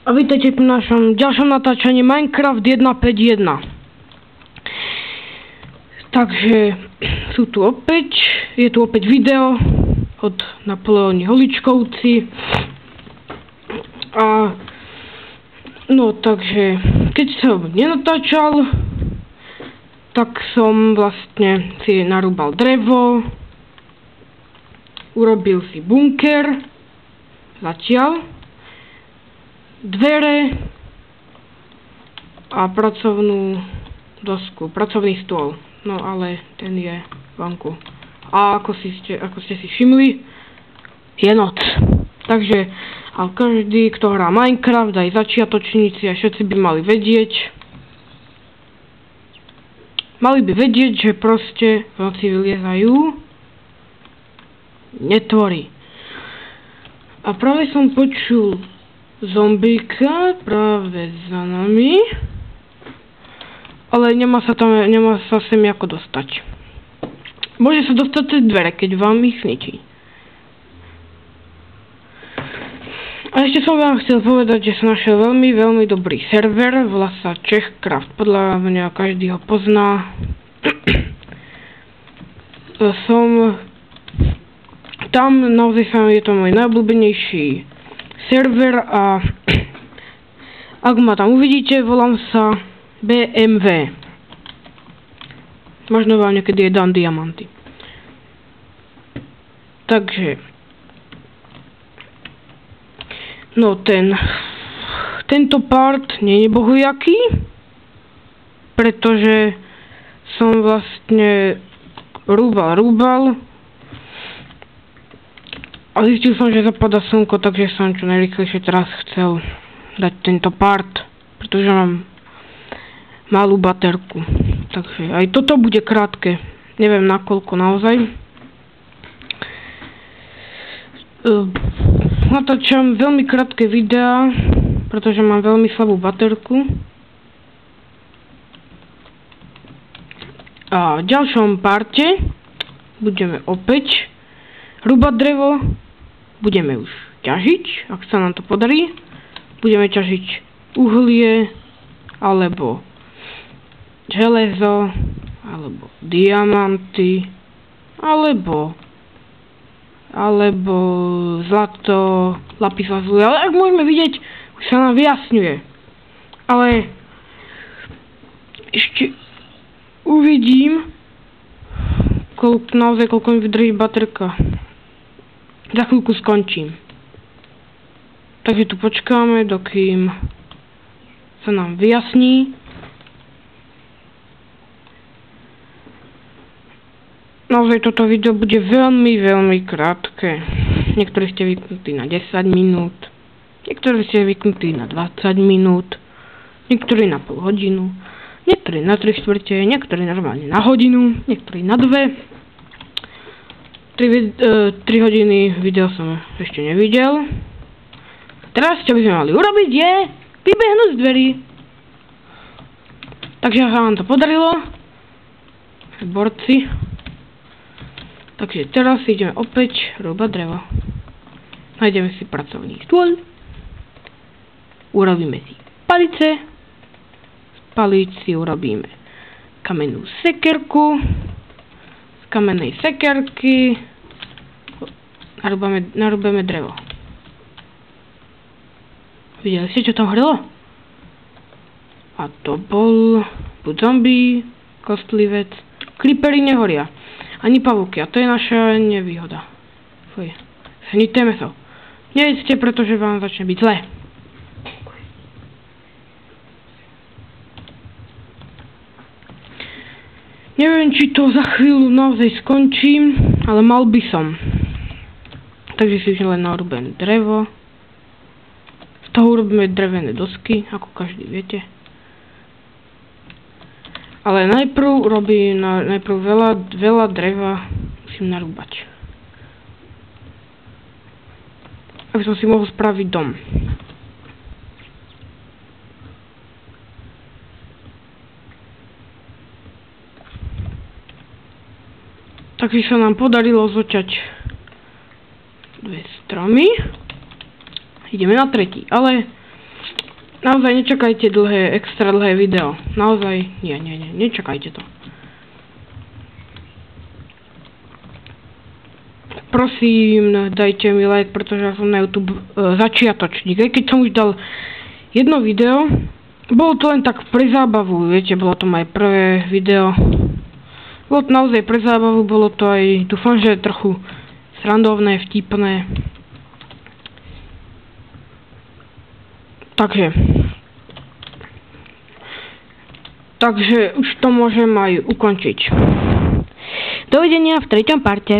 A vítajte pri našom ďalšom natáčaní Minecraft 1.5.1. Takže je tu opäť video od Napoleóni Holičkovci. A no takže, keď som nenatáčal, tak som vlastne si narúbal drevo, urobil si bunker, zatiaľ, dvere a pracovnú dosku, pracovný stôl. No ale ten je vonku. A ako ste si všimli, je noc. Takže ale každý, kto hrá Minecraft, aj začiatočníci a všetci by mali vedieť, že proste v noci vyliezajú netvory. A práve som počul zombíka práve za nami, ale nemá sa sem ako dostať. Môže sa dostať cez dvere, keď vám ich zničí. A ešte som vám chcel povedať, že som našiel veľmi dobrý server, volá sa Czechcraft. Podľa mňa každý ho pozná. Tam naozaj je to môj najobľúbenejší server a ak ma tam uvidíte, volám sa BMW. Možno vám niekedy je dám diamanty. Takže no tento part nie je bohujaký, pretože som vlastne rúbal a zistil som, že zapadá slnko, takže som čo najrýchlejšie teraz chcel dať tento part, pretože mám malú baterku. Takže aj toto bude krátke, neviem nakoľko naozaj. Natáčam veľmi krátke videá, pretože mám veľmi slabú baterku. A v ďalšom parte budeme opäť rúbať drevo, budeme už ťažiť, ak sa nám to podarí. Budeme ťažiť uhlie, alebo železo, alebo diamanty, alebo zlato, lapis lazuli, ale ak môžeme vidieť, už sa nám vyjasňuje. Ale ešte uvidím, koľko mi vydrží baterka. Za chvíľku skončím. Takže tu počkáme, dokým sa nám vyjasní. Naozaj toto video bude veľmi krátke. Niektorí ste vyknutí na 10 minút, niektorí ste vyknutí na 20 minút, niektorí na pol hodinu, niektorí na 3/4, niektorí normálne na hodinu, niektorí na 2. 3 hodiny video som ešte nevidel. Teraz, čo by sme mali urobiť, je vybehnúť z dverí. Takže sa vám to podarilo. Borci. Takže teraz ideme opäť rúbať drevo. Nájdeme si pracovný stôl. Urobíme si palice. Z palíc si urobíme kamennú sekerku. Z kamennej sekerky narúbeme drevo. Videli ste, čo tam horelo? A to bol buď zombie, kostlivec. Creepery nehoria. Ani pavúky. A to je naša nevýhoda. Fuj. Hnité mäso. Nejedzte, pretože vám začne byť zle. Neviem, či to za chvíľu naozaj skončím, ale mal by som. Takže si už len narúbem drevo. Z toho urobíme drevené dosky, ako každý viete. Ale najprv veľa dreva musím narúbať. Aby som si mohol spraviť dom. Takže sa nám podarilo zoťať 2 stromy. Ideme na tretí, ale Naozaj nečakajte extra dlhé video. Naozaj, nečakajte to. Prosím, dajte mi like, pretože ja som na YouTube začiatočník. Aj keď som už dal jedno video, bolo to len tak pre zábavu, viete, bolo to moje prvé video. Bolo to naozaj pre zábavu, bolo to aj, dúfam, že trochu srandovné, vtipné. Takže už to môžem aj ukončiť. Dovidenia v 3. parte.